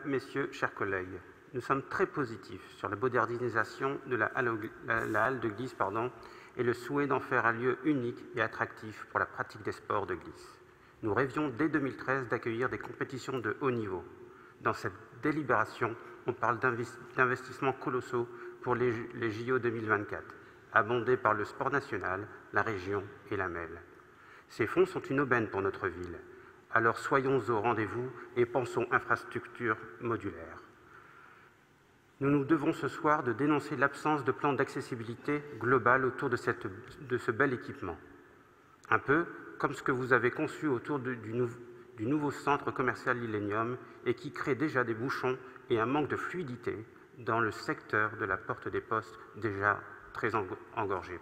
Messieurs, chers collègues, nous sommes très positifs sur la modernisation de la halle de glisse et le souhait d'en faire un lieu unique et attractif pour la pratique des sports de glisse. Nous rêvions dès 2013 d'accueillir des compétitions de haut niveau. Dans cette délibération, on parle d'investissements colossaux pour les JO 2024, abondés par le sport national, la région et la MEL. Ces fonds sont une aubaine pour notre ville. Alors soyons au rendez-vous et pensons infrastructure modulaire. Nous nous devons ce soir de dénoncer l'absence de plan d'accessibilité global autour de ce bel équipement. Un peu comme ce que vous avez conçu autour du nouveau centre commercial Illenium et qui crée déjà des bouchons et un manque de fluidité dans le secteur de la porte des postes déjà très engorgé.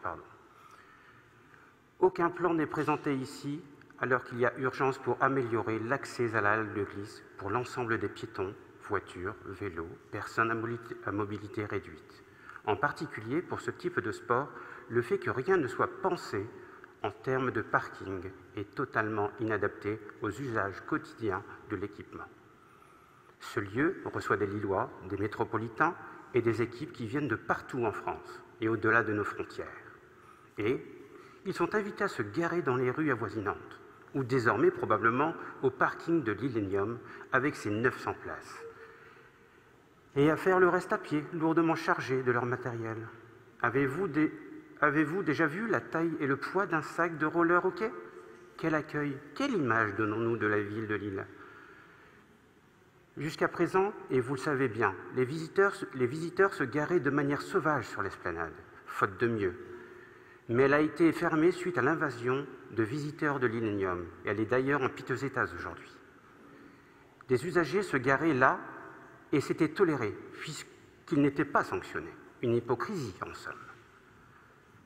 Aucun plan n'est présenté ici alors qu'il y a urgence pour améliorer l'accès à la halle de glisse pour l'ensemble des piétons, voitures, vélos, personnes à mobilité réduite. En particulier, pour ce type de sport, le fait que rien ne soit pensé en termes de parking est totalement inadapté aux usages quotidiens de l'équipement. Ce lieu reçoit des Lillois, des métropolitains et des équipes qui viennent de partout en France et au-delà de nos frontières. Et ils sont invités à se garer dans les rues avoisinantes, ou désormais probablement au parking de l'Illenium avec ses 900 places, et à faire le reste à pied, lourdement chargé de leur matériel. Avez-vous déjà vu la taille et le poids d'un sac de roller hockey? Quel accueil, quelle image donnons-nous de la ville de Lille? Jusqu'à présent, et vous le savez bien, les visiteurs se garaient de manière sauvage sur l'esplanade, faute de mieux. Mais elle a été fermée suite à l'invasion de visiteurs de l'Illenium, et elle est d'ailleurs en piteux état aujourd'hui. Des usagers se garaient là, et c'était toléré, puisqu'ils n'étaient pas sanctionnés. Une hypocrisie, en somme.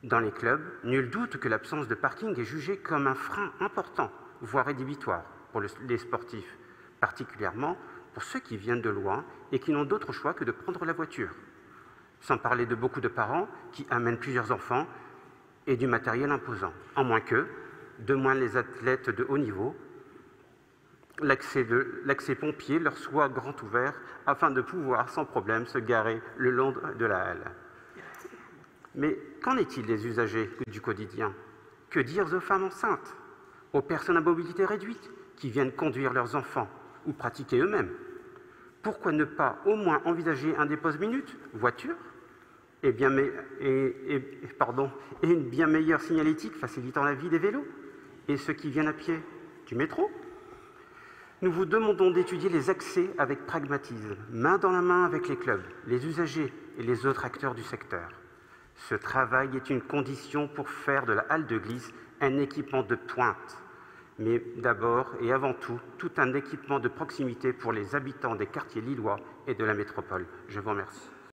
Dans les clubs, nul doute que l'absence de parking est jugée comme un frein important, voire rédhibitoire, pour les sportifs, particulièrement pour ceux qui viennent de loin et qui n'ont d'autre choix que de prendre la voiture. Sans parler de beaucoup de parents qui amènent plusieurs enfants et du matériel imposant, en moins que, de moins les athlètes de haut niveau, l'accès pompier leur soit grand ouvert afin de pouvoir sans problème se garer le long de la halle. Mais qu'en est-il des usagers du quotidien? Que dire aux femmes enceintes, aux personnes à mobilité réduite qui viennent conduire leurs enfants ou pratiquer eux-mêmes? Pourquoi ne pas au moins envisager un dépose-minute, voiture, et une bien meilleure signalétique facilitant la vie des vélos et ceux qui viennent à pied du métro? Nous vous demandons d'étudier les accès avec pragmatisme, main dans la main avec les clubs, les usagers et les autres acteurs du secteur. Ce travail est une condition pour faire de la halle de glisse un équipement de pointe, mais d'abord et avant tout un équipement de proximité pour les habitants des quartiers lillois et de la métropole. Je vous remercie.